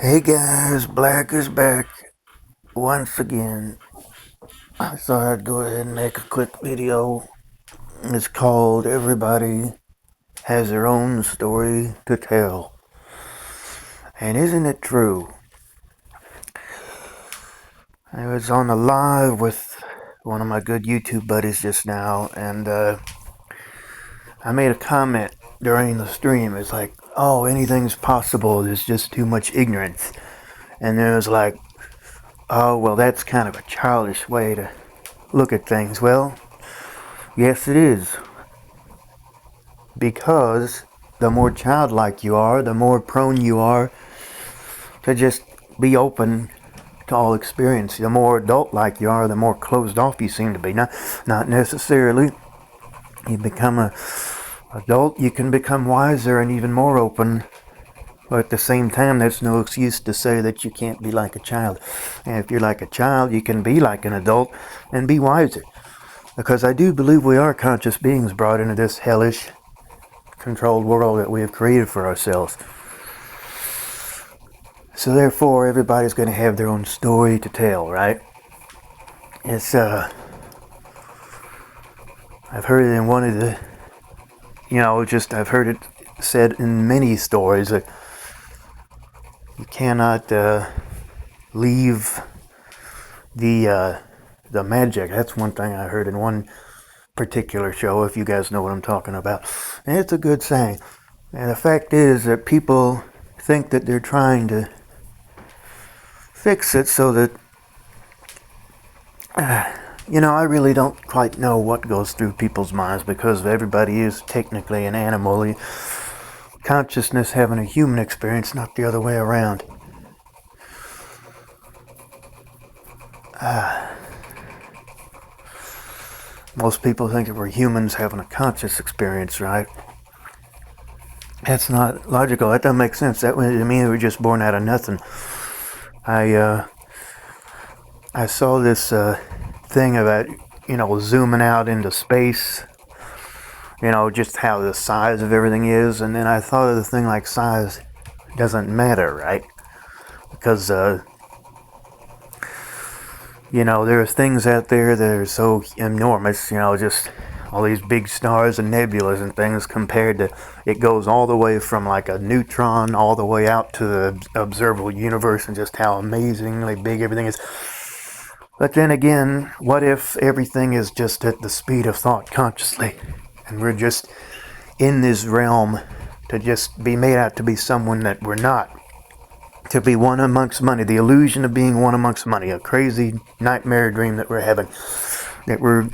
Hey guys, Black is back once again. I thought I'd go ahead and make a quick video. It's called Everybody Has Their Own Story to Tell. And isn't it true? I was on a live with one of my good YouTube buddies just now, and I made a comment during the stream. It's like, oh, anything's possible, there's just too much ignorance. And then it was like, oh, well, that's kind of a childish way to look at things. Well, yes, it is. Because the more childlike you are, the more prone you are to just be open to all experience. The more adult-like you are, the more closed off you seem to be. Not necessarily. You become a adult, you can become wiser and even more open. But at the same time, that's no excuse to say that you can't be like a child. And if you're like a child, you can be like an adult and be wiser. Because I do believe we are conscious beings brought into this hellish, controlled world that we have created for ourselves. So therefore, everybody's going to have their own story to tell, right? It's I've heard it in one of the, I've heard it said in many stories that you cannot leave the magic. That's one thing I heard in one particular show, if you guys know what I'm talking about. And it's a good saying. And the fact is that people think that they're trying to fix it so that I really don't quite know what goes through people's minds, because everybody is technically an animal. Consciousness having a human experience, not the other way around. Most people think that we're humans having a conscious experience, right? That's not logical. That doesn't make sense. That to me, we're just born out of nothing. I saw this thing about zooming out into space. Just how the size of everything is, and then I thought of the thing like size doesn't matter, right? Because there are things out there that are so enormous, just all these big stars and nebulas and things, compared to, it goes all the way from like a neutron all the way out to the observable universe, and just how amazingly big everything is. But then again, what if everything is just at the speed of thought consciously, and we're just in this realm to just be made out to be someone that we're not? To be one amongst many, the illusion of being one amongst many, a crazy nightmare dream that we're having. That we're,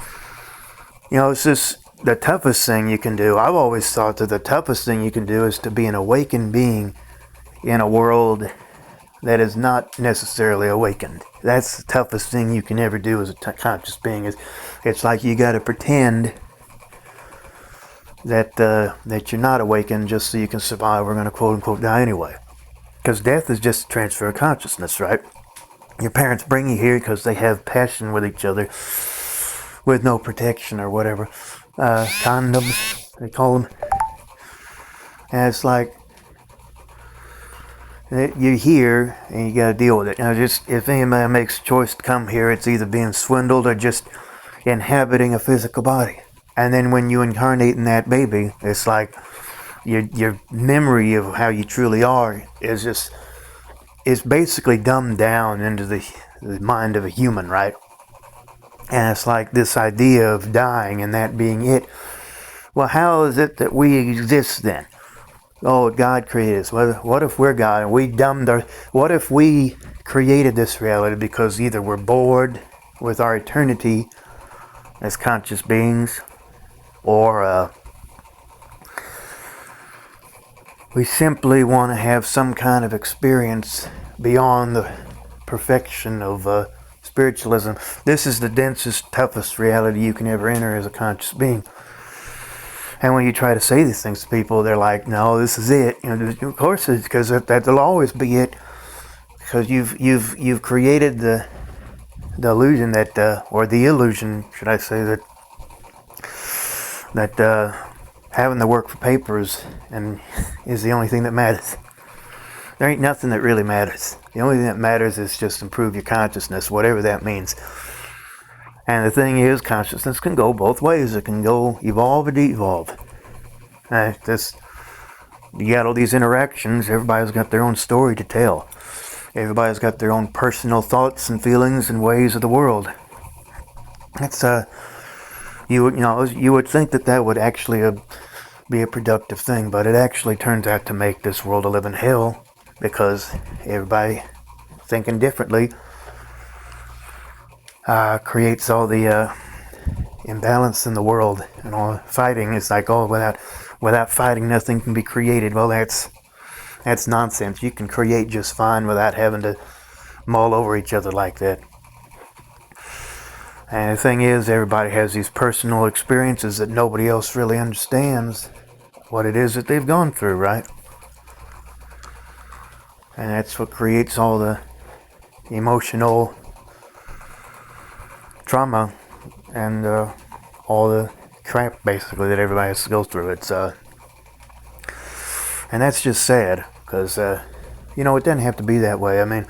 it's just the toughest thing you can do. I've always thought that the toughest thing you can do is to be an awakened being in a world that is not necessarily awakened. That's the toughest thing you can ever do as a conscious being. It's like you got to pretend that you're not awakened just so you can survive. We're going to quote unquote die anyway. Because death is just a transfer of consciousness, right? Your parents bring you here because they have passion with each other, with no protection or whatever. Condoms, they call them. And it's like, you're here and you got to deal with it. Just if anybody makes a choice to come here, it's either being swindled or just inhabiting a physical body. And then when you incarnate in that baby, it's like your memory of how you truly are is basically dumbed down into the mind of a human, right? And it's like this idea of dying and that being it. Well, how is it that we exist then? Oh, God created us. What if we're God and we what if we created this reality because either we're bored with our eternity as conscious beings, or we simply want to have some kind of experience beyond the perfection of spiritualism. This is the densest, toughest reality you can ever enter as a conscious being. And when you try to say these things to people, they're like, "No, this is it." Of course, it's because that'll always be it. Because you've created the illusion that, or the illusion, should I say, that having to work for papers and is the only thing that matters. There ain't nothing that really matters. The only thing that matters is just improve your consciousness, whatever that means. And the thing is, consciousness can go both ways. It can go evolve or de-evolve. You got all these interactions. Everybody's got their own story to tell. Everybody's got their own personal thoughts and feelings and ways of the world. It's you would think that would actually be a productive thing, but it actually turns out to make this world a living hell because everybody thinking differently creates all the imbalance in the world, and all fighting is like, oh, without fighting nothing can be created. Well, that's nonsense. You can create just fine without having to mull over each other like that. And the thing is, everybody has these personal experiences that nobody else really understands what it is that they've gone through, right? And that's what creates all the emotional trauma and all the crap, basically, that everybody has to go through. And that's just sad, because, it doesn't have to be that way. I mean,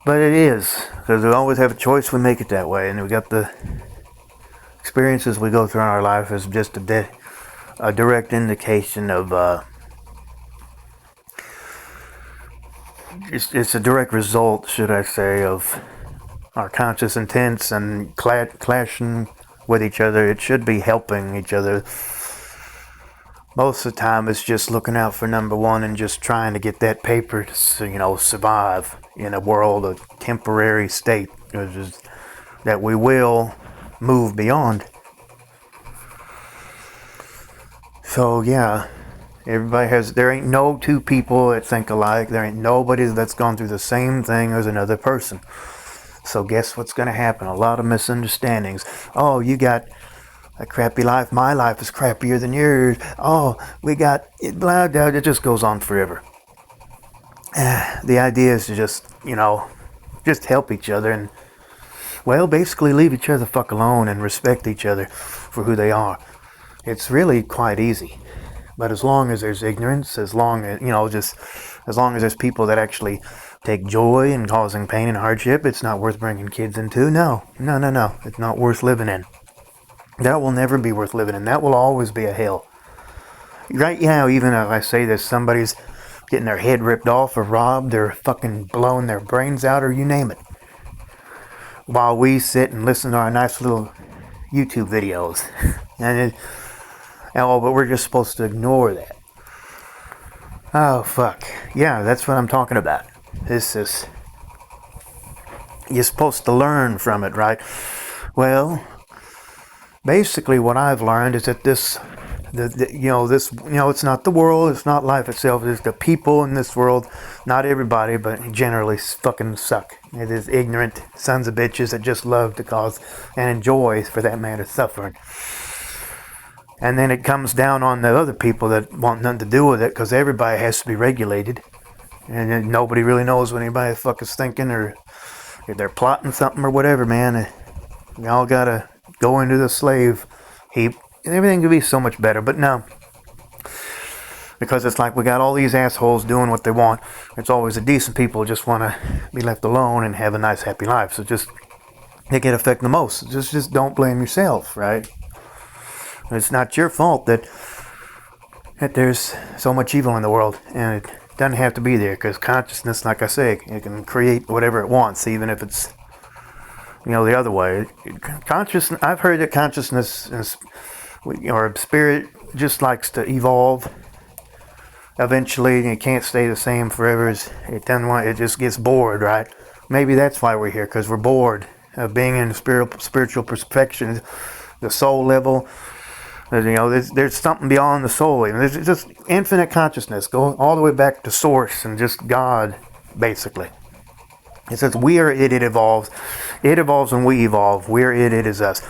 but it is, because we always have a choice. We make it that way, and we got the experiences we go through in our life is just a direct indication of it's a direct result, should I say, of our conscious intents and clashing with each other. It should be helping each other. Most of the time, it's just looking out for number one and just trying to get that paper to, survive in a world, a temporary state that we will move beyond. So yeah, there ain't no two people that think alike. There ain't nobody that's gone through the same thing as another person. So guess what's going to happen? A lot of misunderstandings. Oh, you got a crappy life. My life is crappier than yours. Oh, we got it. Blah, blah. It just goes on forever. The idea is to just help each other and, well, basically leave each other the fuck alone and respect each other for who they are. It's really quite easy. But as long as there's ignorance, as long as there's people that actually take joy in causing pain and hardship, it's not worth bringing kids into. No. It's not worth living in. That will never be worth living in. That will always be a hell. Right now, even if I say this, somebody's getting their head ripped off or robbed or fucking blowing their brains out or you name it, while we sit and listen to our nice little YouTube videos. But we're just supposed to ignore that. Oh, fuck. Yeah, that's what I'm talking about. You're supposed to learn from it, right? Well, basically what I've learned is that it's not the world, it's not life itself, it's the people in this world, not everybody, but generally fucking suck. It is ignorant sons of bitches that just love to cause and enjoy, for that matter, suffering. And then it comes down on the other people that want nothing to do with it, because everybody has to be regulated. And then nobody really knows what anybody the fuck is thinking, or if they're plotting something or whatever, man. We all gotta go into the slave heap. And everything could be so much better, but no. Because it's like we got all these assholes doing what they want. It's always the decent people who just want to be left alone and have a nice, happy life. So they get affected the most. Just don't blame yourself, right? It's not your fault that there's so much evil in the world, and it doesn't have to be there, because consciousness, like I say, it can create whatever it wants, even if it's the other way. I've heard that consciousness or spirit just likes to evolve. Eventually, it can't stay the same forever. It just gets bored, right? Maybe that's why we're here, because we're bored of being in spiritual perfection, the soul level. There's something beyond the soul. There's just infinite consciousness, going all the way back to source and just God, basically. It says we are it, it evolves. It evolves when we evolve. We're it, it is us.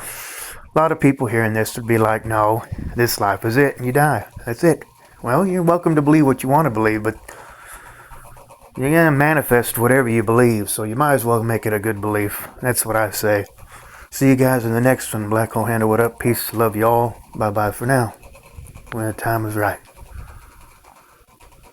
A lot of people hearing this would be like, no, this life is it, and you die. That's it. Well, you're welcome to believe what you want to believe, but you're going to manifest whatever you believe, so you might as well make it a good belief. That's what I say. See you guys in the next one. Black Hole Handle, what up? Peace. Love y'all. Bye-bye for now. When the time is right.